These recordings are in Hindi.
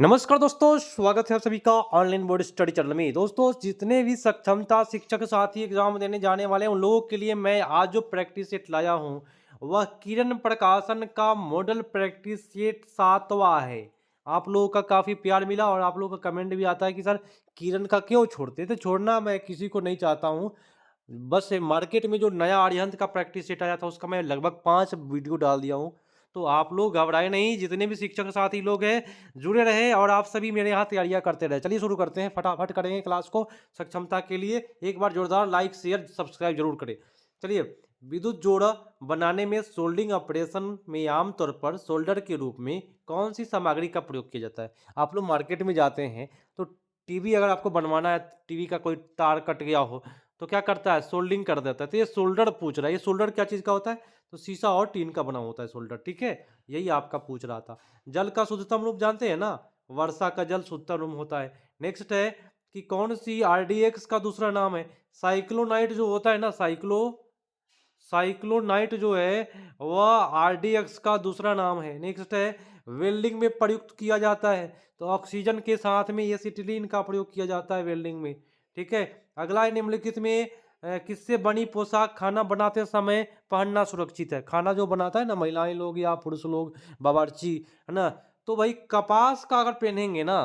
नमस्कार दोस्तों, स्वागत है आप सभी का ऑनलाइन बोर्ड स्टडी चैनल में। दोस्तों, जितने भी सक्षमता शिक्षक साथी एग्जाम देने जाने वाले हैं उन लोगों के लिए मैं आज जो प्रैक्टिस सेट लाया हूं वह किरण प्रकाशन का मॉडल प्रैक्टिस सेट 7वां है। आप लोगों का काफ़ी प्यार मिला और आप लोगों का कमेंट भी आता है कि सर किरण का क्यों छोड़ते थे। छोड़ना मैं किसी को नहीं चाहता हूँ। बस मार्केट में जो नया अरिहंत का प्रैक्टिस सेट आया था उसका मैं लगभग 5 वीडियो डाल दिया हूँ। तो आप लोग घबराए नहीं, जितने भी शिक्षक साथी लोग हैं जुड़े रहे और आप सभी मेरे यहाँ तैयारियां करते रहे। चलिए शुरू करते हैं, फटाफट करेंगे क्लास को सक्षमता के लिए। एक बार जोरदार लाइक शेयर सब्सक्राइब जरूर करें। चलिए, विद्युत जोड़ा बनाने में सोल्डिंग ऑपरेशन में आमतौर पर सोल्डर के रूप में कौन सी सामग्री का प्रयोग किया जाता है। आप लोग मार्केट में जाते हैं तो टीवी अगर आपको बनवाना है, टीवी का कोई तार कट गया हो तो क्या करता है, सोल्डिंग कर देता है। तो ये सोल्डर पूछ रहा है, ये सोल्डर क्या चीज़ का होता है, तो शीशा और टीन का बना होता है सोल्डर। ठीक है, यही आपका पूछ रहा था। जल का शुद्धतम रूप जानते हैं ना, वर्षा का जल शुद्धतम रूप होता है। नेक्स्ट है कि कौन सी आरडीएक्स का दूसरा नाम है। साइक्लोनाइट जो होता है ना, साइक्लोनाइट जो है वह आरडीएक्स का दूसरा नाम है। नेक्स्ट है वेल्डिंग में प्रयुक्त किया जाता है, तो ऑक्सीजन के साथ में एसिटिलीन का प्रयोग किया जाता है वेल्डिंग में। ठीक है, अगला है निम्नलिखित में किससे बनी पोशाक खाना बनाते समय पहनना सुरक्षित है। खाना जो बनाता है ना महिलाएं लोग या पुरुष लोग, बावर्ची, है ना, तो भाई कपास का अगर पहनेंगे ना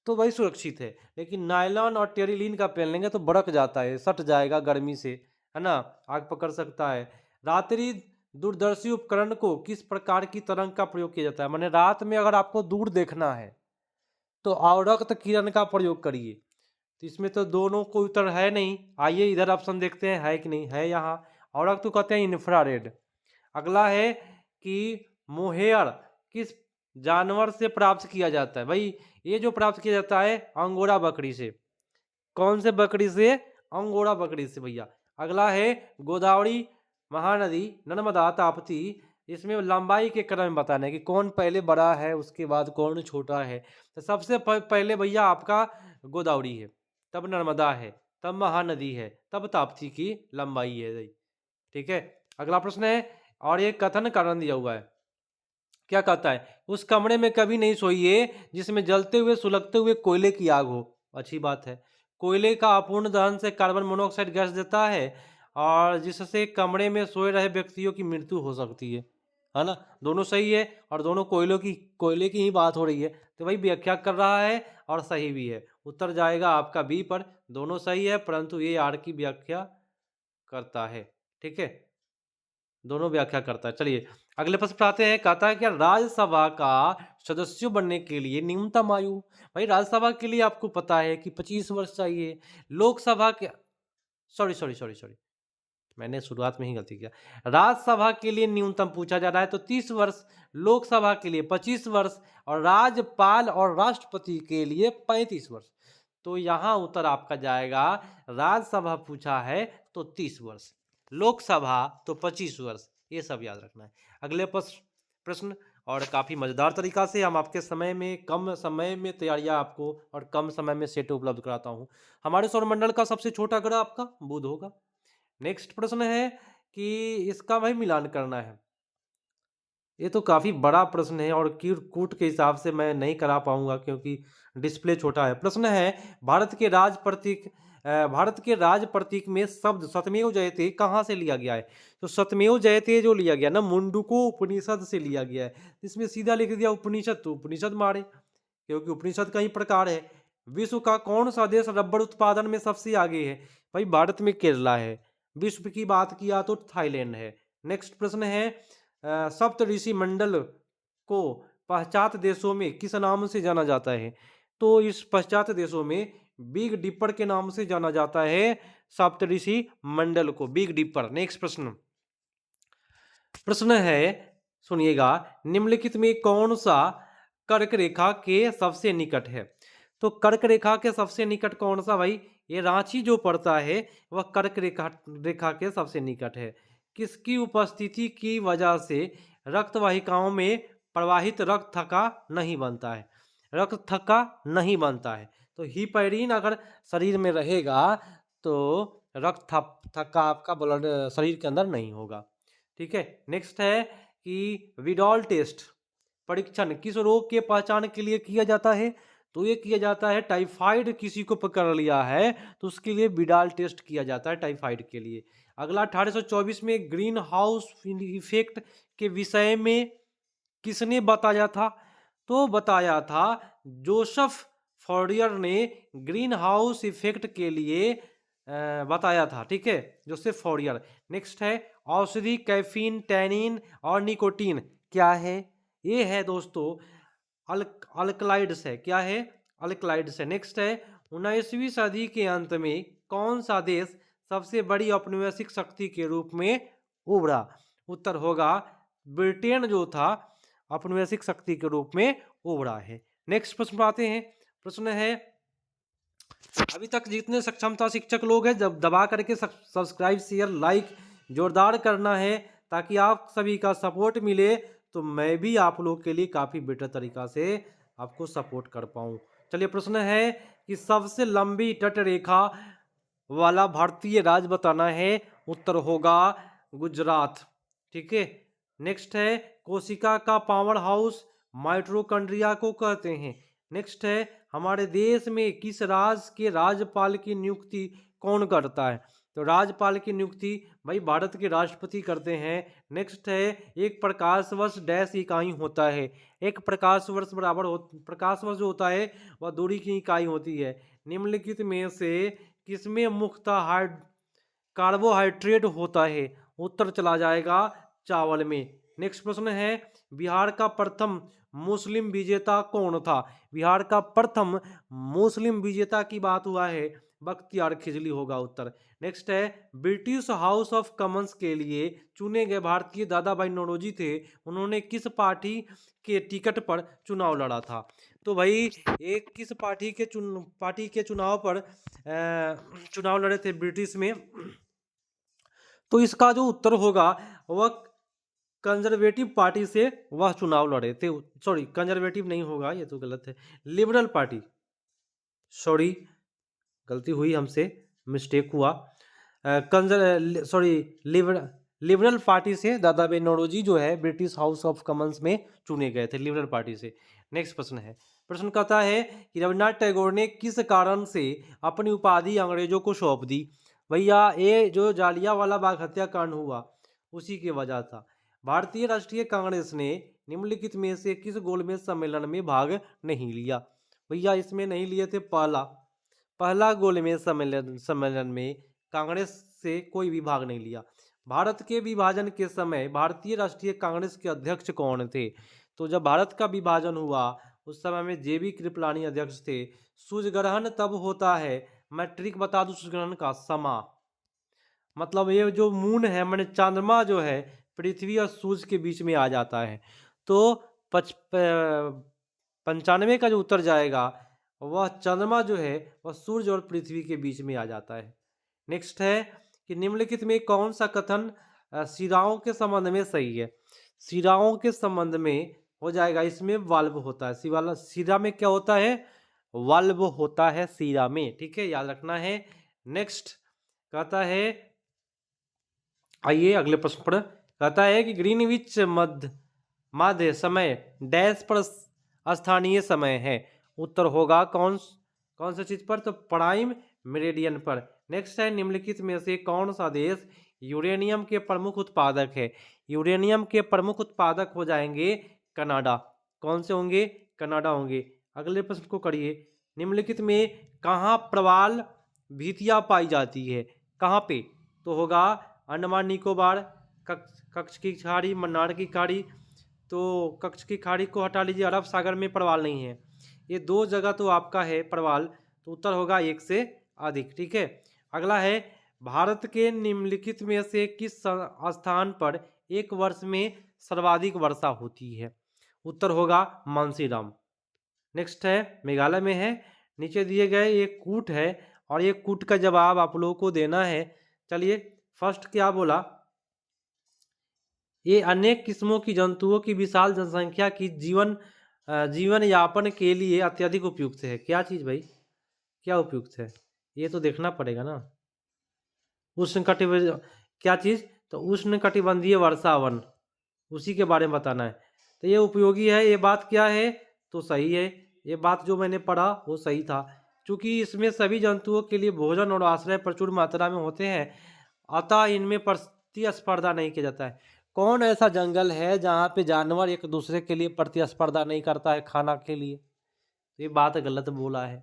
तो भाई सुरक्षित है। लेकिन नायलॉन और टेरिलीन का पहन लेंगे तो बड़क जाता है, सट जाएगा गर्मी से, है ना, आग पकड़ सकता है। रात्रि दूरदर्शी उपकरण को किस प्रकार की तरंग का प्रयोग किया जाता है। माने रात में अगर आपको दूर देखना है तो अवरक्त किरण का प्रयोग करिए। तो इसमें तो दोनों कोई उत्तर है नहीं। आइए इधर ऑप्शन देखते हैं है कि नहीं है। यहाँ अवरक्त तो कहते हैं इंफ्रारेड। अगला है कि मोहेयर किस जानवर से प्राप्त किया जाता है। भाई ये जो प्राप्त किया जाता है अंगोरा बकरी से। कौन से बकरी से, अंगोरा बकरी से भैया। अगला है गोदावरी, महानदी, नर्मदा, ताप्ती। इसमें लंबाई के क्रम में बताना है कि कौन पहले बड़ा है उसके बाद कौन छोटा है। तो सबसे पहले भैया आपका गोदावरी है, तब नर्मदा है, तब महानदी है, तब ताप्ती की लंबाई है भाई। ठीक है, अगला प्रश्न है और ये कथन कारण दिया हुआ है। क्या कहता है, उस कमरे में कभी नहीं सोइए जिसमें जलते हुए सुलगते हुए कोयले की आग हो। अच्छी बात है। कोयले का अपूर्ण दहन से कार्बन मोनोऑक्साइड गैस देता है और जिससे कमरे में सोए रहे व्यक्तियों की मृत्यु हो सकती है ना। दोनों सही है और दोनों कोयले की ही बात हो रही है। तो भाई व्याख्या कर रहा है और सही भी है। उत्तर जाएगा आपका बी पर। दोनों सही है परंतु ये आर की व्याख्या करता है। ठीक है, दोनों व्याख्या करता है। चलिए अगले प्रश्न पर आते हैं। कहता है कि राज्यसभा का सदस्य बनने के लिए न्यूनतम आयु। भाई राज्यसभा के लिए आपको पता है कि 25 वर्ष चाहिए। लोकसभा के, सॉरी सॉरी सॉरी सॉरी, मैंने शुरुआत में ही गलती किया। राज्यसभा के लिए न्यूनतम पूछा जा रहा है तो 30 वर्ष, लोकसभा के लिए 25 वर्ष और राज्यपाल और राष्ट्रपति के लिए 35 वर्ष। तो यहां उत्तर आपका जाएगा, राज्यसभा पूछा है तो 30 वर्ष, लोकसभा तो 25 वर्ष। ये सब याद रखना है। अगले प्रश्न, और काफ़ी मज़ेदार तरीका से हम आपके समय में, कम समय में तैयारियां आपको और कम समय में सेट उपलब्ध कराता हूं। हमारे सौरमंडल का सबसे छोटा ग्रह आपका बुध होगा। नेक्स्ट प्रश्न है कि इसका भाई मिलान करना है। ये तो काफ़ी बड़ा प्रश्न है और कूट के हिसाब से मैं नहीं करा पाऊंगा क्योंकि डिस्प्ले छोटा है। प्रश्न है, भारत के राज प्रतीक में शब्द सत्यमेव जयते कहाँ से लिया गया है। तो सत्यमेव जयते जो लिया गया ना, मुंडुको उपनिषद से लिया गया है। इसमें सीधा लिख दिया उपनिषद, तो उपनिषद मारे क्योंकि उपनिषद का ही प्रकार है। विश्व का कौन सा देश रबड़ उत्पादन में सबसे आगे है। भाई भारत में केरला है। विश्व की बात किया तो थाईलैंड है। नेक्स्ट प्रश्न है, सप्त ऋषि मंडल को पाश्चात्य देशों में किस नाम से जाना जाता है। तो इस पाश्चात्य देशों में बिग डिपर के नाम से जाना जाता है सप्त ऋषि मंडल को, बिग डिपर। नेक्स्ट प्रश्न है, सुनिएगा, निम्नलिखित में कौन सा कर्क रेखा के सबसे निकट है। तो कर्क रेखा के सबसे निकट कौन सा भाई, ये रांची जो पड़ता है वह कर्क रेखा के सबसे निकट है। किसकी उपस्थिति की वजह से रक्त वाहिकाओं में प्रवाहित रक्त थक्का नहीं बनता है। रक्त थक्का नहीं बनता है तो हिपैरिन अगर शरीर में रहेगा तो रक्त थक्का आपका ब्लड शरीर के अंदर नहीं होगा। ठीक है, नेक्स्ट है कि विडॉल टेस्ट परीक्षण किस रोग के पहचान के लिए किया जाता है? तो ये किया जाता है टाइफाइड किसी को पकड़ लिया है तो उसके लिए बिडाल टेस्ट किया जाता है टाइफाइड के लिए। अगला 1824 में ग्रीन हाउस इफेक्ट के विषय में किसने बताया था? तो बताया था जोसेफ फॉरियर ने ग्रीन हाउस इफेक्ट के लिए बताया था, ठीक है, जोसेफ फॉरियर। नेक्स्ट है औषधि, कैफीन, टैनिन और निकोटीन क्या है? ये है दोस्तों अल्कलाइड्स है। क्या है? अल्कलाइड्स है। नेक्स्ट है 19वीं सदी के अंत में कौन सा देश सबसे बड़ी औपनिवेशिक शक्ति के रूप में उभरा? उत्तर होगा ब्रिटेन जो था औपनिवेशिक शक्ति के रूप में उभरा है। नेक्स्ट प्रश्न पर आते हैं। प्रश्न है अभी तक जितने सक्षमता शिक्षक लोग हैं जब दबा करके सब्सक्राइब शेयर लाइक जोरदार करना है ताकि आप सभी का सपोर्ट मिले तो मैं भी आप लोग के लिए काफ़ी बेटर तरीका से आपको सपोर्ट कर पाऊँ। चलिए प्रश्न है कि सबसे लंबी तट रेखा वाला भारतीय राज्य बताना है। उत्तर होगा गुजरात, ठीक है। नेक्स्ट है कोशिका का पावर हाउस माइटोकॉन्ड्रिया को कहते हैं। नेक्स्ट है हमारे देश में किस राज्य के राज्यपाल की नियुक्ति कौन करता है? तो राज्यपाल की नियुक्ति भाई भारत के राष्ट्रपति करते हैं। नेक्स्ट है एक प्रकाश वर्ष डैश इकाई होता है। एक प्रकाश वर्ष बराबर प्रकाश वर्ष जो होता है वह दूरी की इकाई होती है। निम्नलिखित में से किसमें मुख्यतः कार्बोहाइड्रेट होता है? उत्तर चला जाएगा चावल में। नेक्स्ट प्रश्न है बिहार का प्रथम मुस्लिम विजेता कौन था? बिहार का प्रथम मुस्लिम विजेता की बात हुआ है बख्तियार खिजली होगा उत्तर। नेक्स्ट है ब्रिटिश हाउस ऑफ कॉमन्स के लिए चुने गए भारतीय दादा भाई नौरोजी थे, उन्होंने किस पार्टी के टिकट पर चुनाव लड़ा था? तो भाई एक किस पार्टी के चुनाव पर चुनाव लड़े थे ब्रिटिश में? तो इसका जो उत्तर होगा वह कंजर्वेटिव पार्टी से वह चुनाव लड़े थे। सॉरी कंजर्वेटिव नहीं होगा, ये तो गलत है, लिबरल पार्टी, सॉरी गलती हुई हमसे, मिस्टेक हुआ। लिबरल पार्टी से दादा भाई नौरोजी जो है ब्रिटिश हाउस ऑफ कॉमन्स में चुने गए थे लिबरल पार्टी से। नेक्स्ट प्रश्न है, प्रश्न कहता है कि रविन्द्रनाथ टैगोर ने किस कारण से अपनी उपाधि अंग्रेजों को सौंप दी? भैया ये जो जालियांवाला बाग हत्याकांड हुआ उसी की वजह था। भारतीय राष्ट्रीय कांग्रेस ने निम्नलिखित में से किस गोलमेज सम्मेलन में भाग नहीं लिया? भैया इसमें नहीं लिए थे पहला गोलमेज सम्मेलन में कांग्रेस से कोई भी भाग नहीं लिया। भारत के विभाजन के समय भारतीय राष्ट्रीय कांग्रेस के अध्यक्ष कौन थे? तो जब भारत का विभाजन हुआ उस समय में जेबी कृपलानी अध्यक्ष थे। सूर्य ग्रहण तब होता है, मैं ट्रिक बता दूं सूर्य ग्रहण का समा, मतलब ये जो मून है मैंने चंद्रमा जो है पृथ्वी और सूर्य के बीच में आ जाता है। तो 95 का जो उत्तर जाएगा वह चंद्रमा जो है वह सूर्य और पृथ्वी के बीच में आ जाता है। नेक्स्ट है कि निम्नलिखित में कौन सा कथन शिराओं के संबंध में सही है? शिराओं के संबंध में हो जाएगा इसमें वाल्व होता है, शिरा में क्या होता है? वाल्व होता है शिरा में, ठीक है, याद रखना है। नेक्स्ट कहता है, आइए अगले प्रश्न पर, कहता है कि ग्रीनविच मध्य समय डैश पर स्थानीय समय है। उत्तर होगा कौन सा चीज पर? तो प्राइम मेरिडियन पर। नेक्स्ट है निम्नलिखित में से कौन सा देश यूरेनियम के प्रमुख उत्पादक है? यूरेनियम के प्रमुख उत्पादक हो जाएंगे कनाडा। कौन से होंगे? कनाडा होंगे। अगले प्रश्न को करिए, निम्नलिखित में कहाँ प्रवाल भीतिया पाई जाती है? कहाँ पे? तो होगा अंडमान निकोबार, कच्छ की खाड़ी, मन्नार की खाड़ी। तो कच्छ की खाड़ी को हटा लीजिए, अरब सागर में प्रवाल नहीं है। ये दो जगह तो आपका है प्रवाल, तो उत्तर होगा एक से अधिक, ठीक है। अगला है भारत के निम्नलिखित में से किस स्थान पर एक वर्ष में सर्वाधिक वर्षा होती है? उत्तर होगा मानसीराम। नेक्स्ट है मेघालय में है। नीचे दिए गए एक कूट है और ये कूट का जवाब आप लोगों को देना है। चलिए फर्स्ट क्या बोला? ये अनेक किस्मों की जंतुओं की विशाल जनसंख्या की जीवन यापन के लिए अत्यधिक उपयुक्त है। क्या चीज भाई? क्या उपयुक्त है? ये तो देखना पड़ेगा ना। उष्णकटिबंधीय क्या चीज? तो उष्णकटिबंधीय वर्षावन, उसी के बारे में बताना है। तो ये उपयोगी है, ये बात क्या है तो सही है, ये बात जो मैंने पढ़ा वो सही था। क्योंकि इसमें सभी जंतुओं के लिए भोजन और आश्रय प्रचुर मात्रा में होते हैं, अतः इनमें प्रतिस्पर्धा नहीं किया जाता है। कौन ऐसा जंगल है जहाँ पे जानवर एक दूसरे के लिए प्रतिस्पर्धा नहीं करता है खाना के लिए? ये बात गलत बोला है,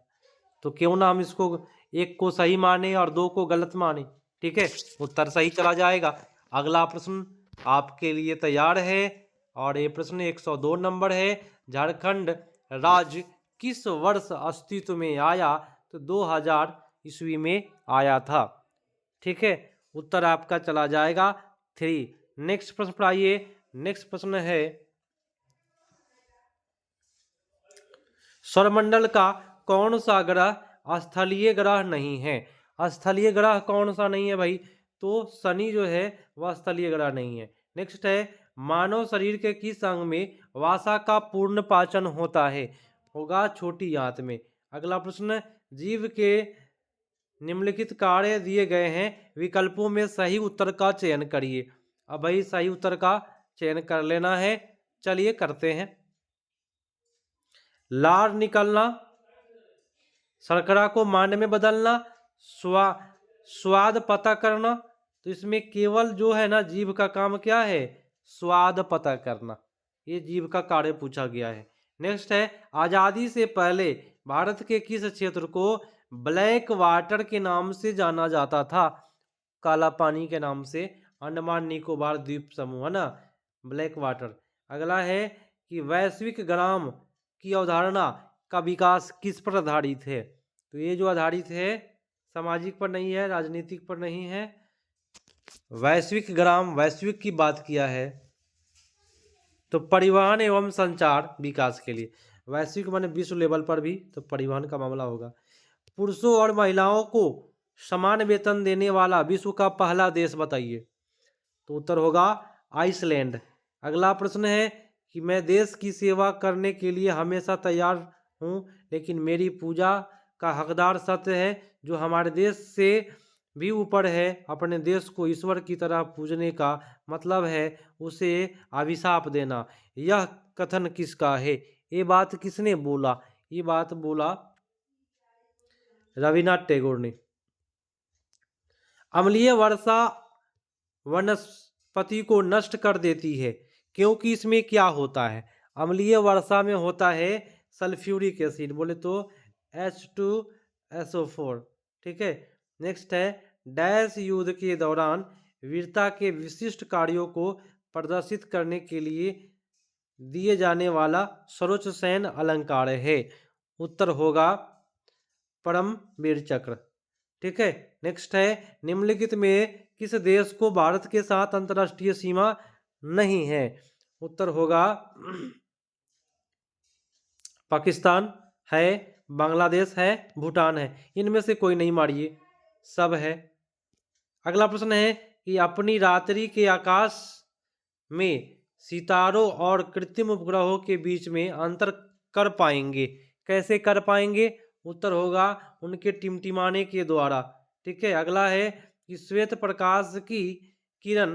तो क्यों ना हम इसको एक को सही माने और दो को गलत माने। ठीक है, उत्तर सही चला जाएगा। अगला प्रश्न आपके लिए तैयार है और ये प्रश्न 102 नंबर है। झारखंड राज्य किस वर्ष अस्तित्व में आया? तो 2000 ईस्वी में आया था। ठीक है, उत्तर आपका चला जाएगा 3। नेक्स्ट प्रश्न पढ़ाइए। नेक्स्ट प्रश्न है, सौरमंडल का कौन सा ग्रह स्थलीय ग्रह नहीं है? स्थलीय ग्रह कौन सा नहीं है भाई? तो शनि जो है वह स्थलीय ग्रह नहीं है। नेक्स्ट है, मानव शरीर के किस अंग में वसा का पूर्ण पाचन होता है? होगा छोटी आंत में। अगला प्रश्न, जीव के निम्नलिखित कार्य दिए गए हैं, विकल्पों में सही उत्तर का चयन करिए। अब भाई सही उत्तर का चयन कर लेना है, चलिए करते हैं। लार निकलना, शर्करा को मांड में बदलना, स्वाद पता करना। तो इसमें केवल जो है ना जीभ का काम क्या है? स्वाद पता करना, ये जीभ का कार्य पूछा गया है। नेक्स्ट है, आजादी से पहले भारत के किस क्षेत्र को ब्लैक वाटर के नाम से जाना जाता था? काला पानी के नाम से, अंडमान निकोबार द्वीप समूह है ना, ब्लैक वाटर। अगला है कि वैश्विक ग्राम की अवधारणा का विकास किस पर आधारित है? तो ये जो आधारित है सामाजिक पर नहीं है, राजनीतिक पर नहीं है। वैश्विक ग्राम, वैश्विक की बात किया है तो परिवहन एवं संचार विकास के लिए। वैश्विक माने विश्व लेवल पर भी, तो परिवहन का मामला होगा। पुरुषों और महिलाओं को समान वेतन देने वाला विश्व का पहला देश बताइए। तो उत्तर होगा आइसलैंड। अगला प्रश्न है कि मैं देश की सेवा करने के लिए हमेशा तैयार हूँ, लेकिन मेरी पूजा का हकदार सत्य है जो हमारे देश से भी ऊपर है। अपने देश को ईश्वर की तरह पूजने का मतलब है उसे अभिशाप देना। यह कथन किसका है? ये बात किसने बोला? ये बात बोला रविन्द्रनाथ टैगोर ने। अम्लीय वर्षा वनस्पति को नष्ट कर देती है, क्योंकि इसमें क्या होता है? अम्लीय वर्षा में होता है सल्फ्यूरिक एसिड, बोले तो H2SO4। ठीक है, नेक्स्ट है, डैश युद्ध के दौरान वीरता के विशिष्ट कार्यों को प्रदर्शित करने के लिए दिए जाने वाला सर्वोच्च सैन्य अलंकार है। उत्तर होगा परमवीर चक्र। ठीक है, नेक्स्ट है, निम्नलिखित में किस देश को भारत के साथ अंतर्राष्ट्रीय सीमा नहीं है? उत्तर होगा पाकिस्तान है, बांग्लादेश है, भूटान है। इनमें से कोई नहीं मारिए, सब है। अगला प्रश्न है कि अपनी रात्रि के आकाश में सितारों और कृत्रिम उपग्रहों के बीच में अंतर कर पाएंगे, कैसे कर पाएंगे? उत्तर होगा उनके टिमटिमाने के द्वारा। ठीक है, अगला है कि श्वेत प्रकाश की किरण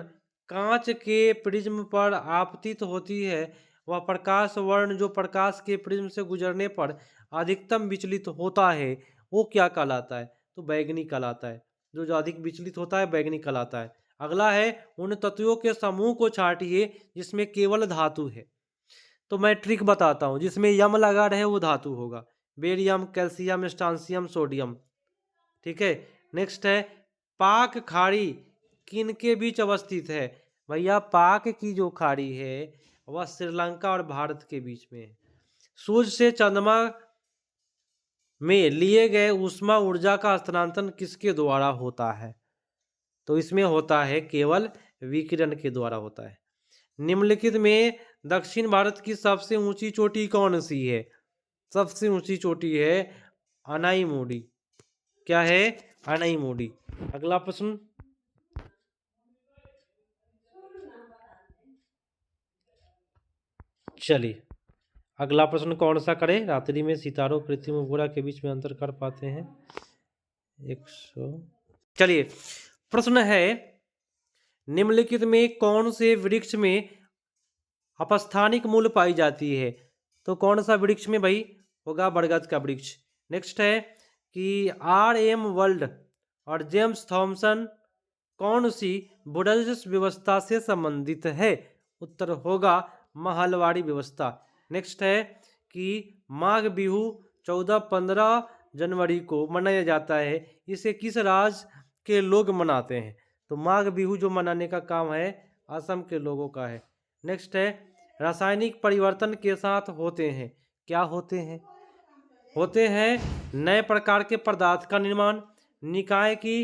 कांच के प्रिज्म पर आपतित होती है, वह प्रकाश वर्ण जो प्रकाश के प्रिज्म से गुजरने पर अधिकतम विचलित होता है वो क्या कहलाता है? तो बैगनी कहलाता है। जो अधिक विचलित होता है बैगनी कहलाता है। अगला है, उन तत्वों के समूह को छांटिए जिसमें केवल धातु है। तो मैं ट्रिक बताता हूँ, जिसमें यम लगा रहे वो धातु होगा, बेरियम, कैल्शियम, स्ट्रांसियम, सोडियम। ठीक है, नेक्स्ट है, पाक खाड़ी किन के बीच अवस्थित है? भैया पाक की जो खाड़ी है वह श्रीलंका और भारत के बीच में है। सूर्य से चंद्रमा में लिए गए ऊष्मा ऊर्जा का स्थानांतरण किसके द्वारा होता है? तो इसमें होता है केवल विकिरण के द्वारा होता है। निम्नलिखित में दक्षिण भारत की सबसे ऊंची चोटी कौन सी है? सबसे ऊंची चोटी है अनाईमुडी। क्या है? अनाईमुडी। अगला प्रश्न, चलिए अगला प्रश्न कौन सा करें? रात्रि में सितारों कृत्रिम उपग्रह के बीच में अंतर कर पाते हैं 100। चलिए प्रश्न है, निम्नलिखित में कौन से वृक्ष में अपस्थानिक मूल्य पाई जाती है। तो कौन सा वृक्ष में भाई होगा? बरगद का वृक्ष। नेक्स्ट है कि R.M. वर्ल्ड और जेम्स थॉमसन कौन सी बुडल्स व्यवस्था से संबंधित है? उत्तर होगा महलवाड़ी व्यवस्था। नेक्स्ट है कि माघ बिहू 14-15 जनवरी को मनाया जाता है, इसे किस राज्य के लोग मनाते हैं? तो माघ बिहू जो मनाने का काम है असम के लोगों का है। नेक्स्ट है रासायनिक परिवर्तन के साथ होते हैं, क्या होते हैं? होते हैं नए प्रकार के पदार्थ का निर्माण, निकाय की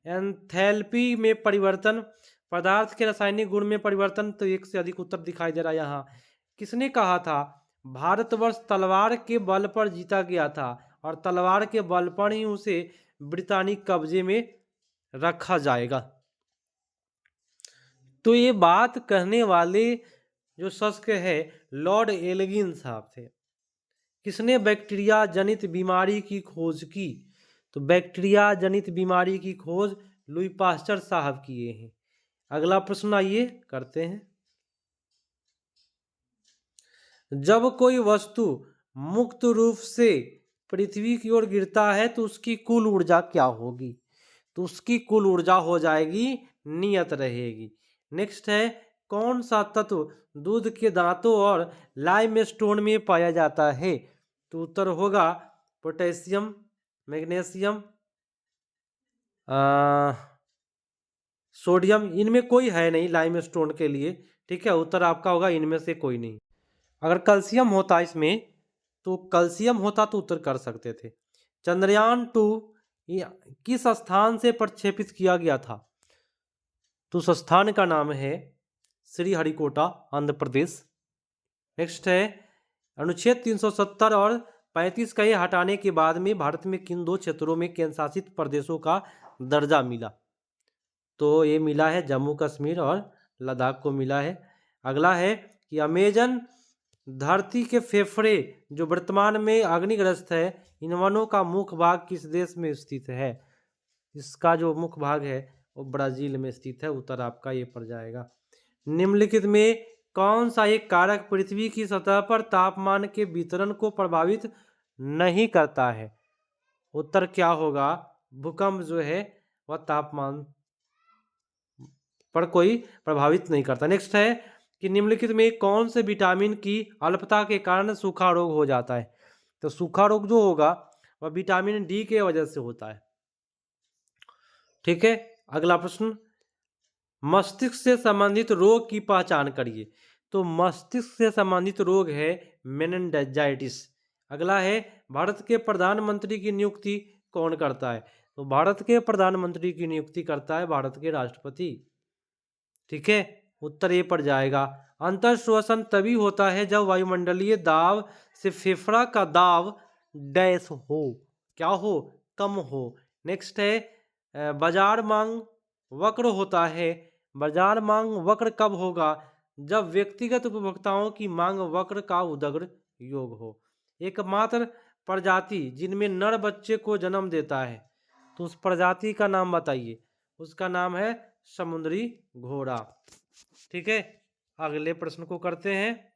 एंथैल्पी में परिवर्तन, पदार्थ के रासायनिक गुण में परिवर्तन। तो एक से अधिक उत्तर दिखाई दे रहा है यहाँ। किसने कहा था भारतवर्ष तलवार के बल पर जीता गया था और तलवार के बल पर ही उसे ब्रिटानिक कब्जे में रखा जाएगा? तो ये बात कहने वाले जो शख्स है लॉर्ड एल्गिन साहब थे। किसने बैक्टीरिया जनित बीमारी की खोज की? तो बैक्टीरिया जनित बीमारी की खोज लुई पास्चर साहब किए हैं। अगला प्रश्न आइए करते हैं। जब कोई वस्तु मुक्त रूप से पृथ्वी की ओर गिरता है तो उसकी कुल ऊर्जा क्या होगी? तो उसकी कुल ऊर्जा हो जाएगी नियत रहेगी। नेक्स्ट है कौन सा तत्व दूध के दांतों और लाइमस्टोन में पाया जाता है? तो उत्तर होगा पोटेशियम, मैग्नीशियम, सोडियम। इनमें कोई है नहीं लाइमस्टोन के लिए, ठीक है। उत्तर आपका होगा इनमें से कोई नहीं। अगर कैल्शियम होता इसमें तो कैल्शियम होता तो उत्तर कर सकते थे। चंद्रयान 2 किस स्थान से प्रक्षेपित किया गया था? तो उस स्थान का नाम है श्रीहरिकोटा, आंध्र प्रदेश। नेक्स्ट है अनुच्छेद 370 और 35 का ये हटाने के बाद में भारत में किन दो क्षेत्रों में केंद्र शासित प्रदेशों का दर्जा मिला? तो ये मिला है जम्मू कश्मीर और लद्दाख को मिला है। अगला है कि अमेजन धरती के फेफड़े जो वर्तमान में अग्निग्रस्त है, इन वनों का मुख्य भाग किस देश में स्थित है? इसका जो मुख्य भाग है वो ब्राजील में स्थित है। उत्तर आपका ये पड़ जाएगा। निम्नलिखित में कौन सा एक कारक पृथ्वी की सतह पर तापमान के वितरण को प्रभावित नहीं करता है? उत्तर क्या होगा? भूकंप जो है वह तापमान पर कोई प्रभावित नहीं करता। नेक्स्ट है कि निम्नलिखित में कौन से विटामिन की अल्पता के कारण सूखा रोग हो जाता है? तो सूखा रोग जो होगा वह विटामिन डी के वजह से होता है, ठीक है। अगला प्रश्न, मस्तिष्क से संबंधित रोग की पहचान करिए। तो मस्तिष्क से संबंधित रोग है मेनिंजाइटिस। अगला है भारत के प्रधानमंत्री की नियुक्ति कौन करता है? तो भारत के प्रधानमंत्री की नियुक्ति करता है भारत के राष्ट्रपति, ठीक है। उत्तर ये पड़ जाएगा। अंतर श्वसन तभी होता है जब वायुमंडलीय दाब से फेफड़ा का दाब डैश हो, क्या हो? कम हो। नेक्स्ट है बाजार मांग वक्र होता है। बाजार मांग वक्र कब होगा? जब व्यक्तिगत उपभोक्ताओं की मांग वक्र का उदग्र योग हो। एकमात्र प्रजाति जिनमें नर बच्चे को जन्म देता है, तो उस प्रजाति का नाम बताइए। उसका नाम है समुद्री घोड़ा, ठीक है। अगले प्रश्न को करते हैं।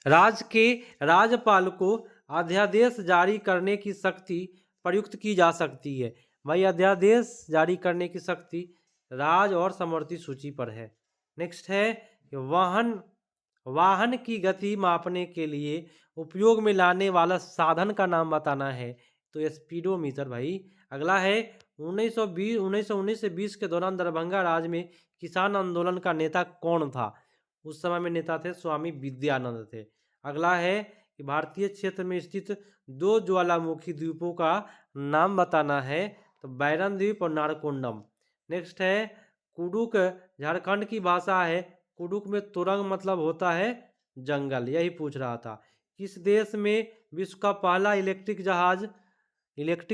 राज्य के राज्यपाल को अध्यादेश जारी करने की शक्ति प्रयुक्त की जा सकती है। भाई अध्यादेश जारी करने की शक्ति राज और समवर्ती सूची पर है। नेक्स्ट है वाहन की गति मापने के लिए उपयोग में लाने वाला साधन का नाम बताना है। तो स्पीडोमीटर भाई। अगला है 1919 से 20 के दौरान दरभंगा राज्य में किसान आंदोलन का नेता कौन था? उस समय में नेता थे स्वामी विद्यानंद थे। अगला है कि भारतीय क्षेत्र में स्थित दो ज्वालामुखी द्वीपों का नाम बताना है। तो बैरन द्वीप और नारकोंडम। नेक्स्ट है कुडुक झारखंड की भाषा है। कुडुक में तुरंग मतलब होता है जंगल, यही पूछ रहा था। किस देश में विश्व का पहला इलेक्ट्रिक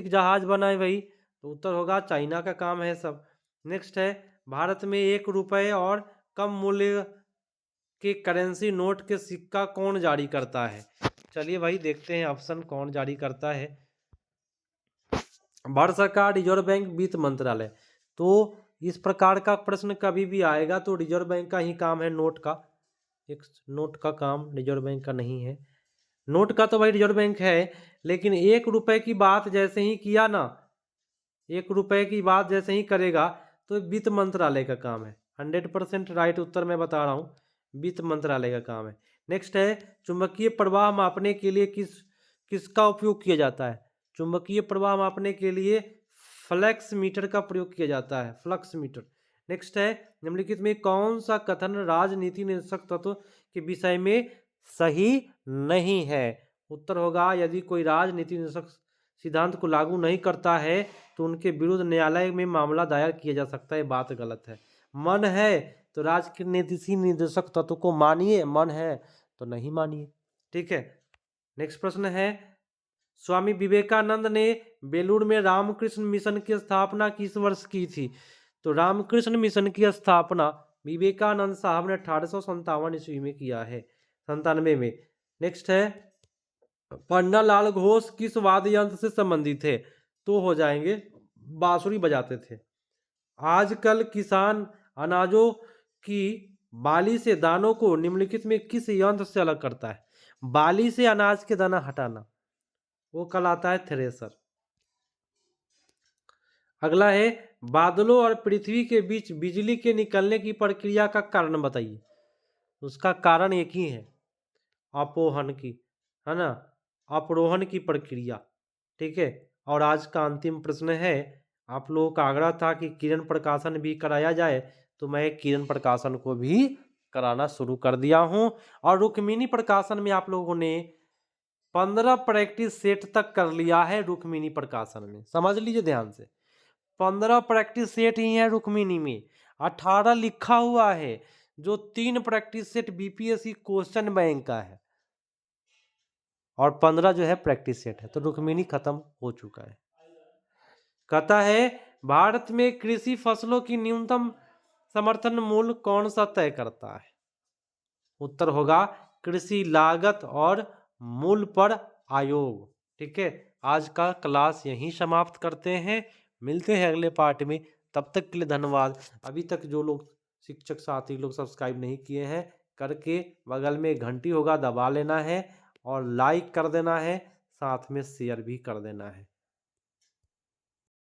जहाज बना है भाई? तो उत्तर होगा चाइना का काम है सब। नेक्स्ट है भारत में 1 रुपये और कम मूल्य के करेंसी नोट के सिक्का कौन जारी करता है? चलिए भाई देखते हैं ऑप्शन कौन जारी करता है। भारत सरकार, रिजर्व बैंक, वित्त मंत्रालय। तो इस प्रकार का प्रश्न कभी भी आएगा तो रिजर्व बैंक का ही काम है नोट का, एक नोट का काम रिजर्व बैंक का नहीं है। नोट का तो भाई रिजर्व बैंक है, लेकिन 1 रुपए की बात जैसे ही किया ना, 1 रुपए की बात जैसे ही करेगा तो वित्त मंत्रालय का काम है। 100% राइट उत्तर मैं बता रहा हूँ, वित्त मंत्रालय का काम है। नेक्स्ट है, चुंबकीय प्रवाह मापने के लिए किसका उपयोग किया जाता है? चुंबकीय प्रवाह मापने के लिए फ्लक्स मीटर का प्रयोग किया जाता है, फ्लक्स मीटर। नेक्स्ट है, निम्नलिखित में कौन सा कथन राजनीति निरपेक्ष तत्व के विषय में सही नहीं है? उत्तर होगा, यदि कोई राजनीति निरपेक्ष सिद्धांत को लागू नहीं करता है तो उनके विरुद्ध न्यायालय में मामला दायर किया जा सकता है। बात गलत है। मन है तो राजनीति निर्देशक तत्व को मानिए, मन है तो नहीं मानिए। ठीक है। नेक्स्ट प्रश्न है, स्वामी विवेकानंद ने बेलूर में रामकृष्ण मिशन की स्थापना किस वर्ष की थी? तो रामकृष्ण मिशन की स्थापना विवेकानंद साहब ने 1857 ईस्वी में किया है, 97 में। नेक्स्ट है, पन्नालाल घोष किस वाद्य यंत्र से संबंधित है? तो हो जाएंगे, बांसुरी बजाते थे। आजकल किसान अनाजों की बाली से दानों को निम्नलिखित में किस यंत्र से अलग करता है? बाली से अनाज के दाना हटाना, वो कहलाता है थ्रेसर। अगला है, बादलों और पृथ्वी के बीच बिजली के निकलने की प्रक्रिया का कारण बताइए। उसका कारण एक ही है, अपोहन की, है ना, अपरोहन की प्रक्रिया। ठीक है। और आज का अंतिम प्रश्न है, आप लोगों का आग्रह था कि किरण प्रकाशन भी कराया जाए, तो मैं किरण प्रकाशन को भी कराना शुरू कर दिया हूं। और रुक्मिणी प्रकाशन में आप लोगों ने 15 प्रैक्टिस सेट तक कर लिया है रुक्मिणी प्रकाशन में, समझ लीजिए ध्यान से। 15 प्रैक्टिस सेट ही है रुक्मिणी में, 18 लिखा हुआ है, जो 3 practice set BPSC question bank का है, और 15 जो है प्रैक्टिस सेट है। तो रुक्मिणी खत्म हो चुका है। कहता है, भारत में कृषि फसलों की न्यूनतम समर्थन मूल्य कौन सा तय करता है? उत्तर होगा, कृषि लागत और मूल्य पर आयोग। ठीक है। आज का क्लास यहीं समाप्त करते हैं, मिलते हैं अगले पार्ट में। तब तक के लिए धन्यवाद। अभी तक जो लोग शिक्षक साथी लोग सब्सक्राइब नहीं किए हैं, करके बगल में घंटी होगा दबा लेना है, और लाइक कर देना है, साथ में शेयर भी कर देना है।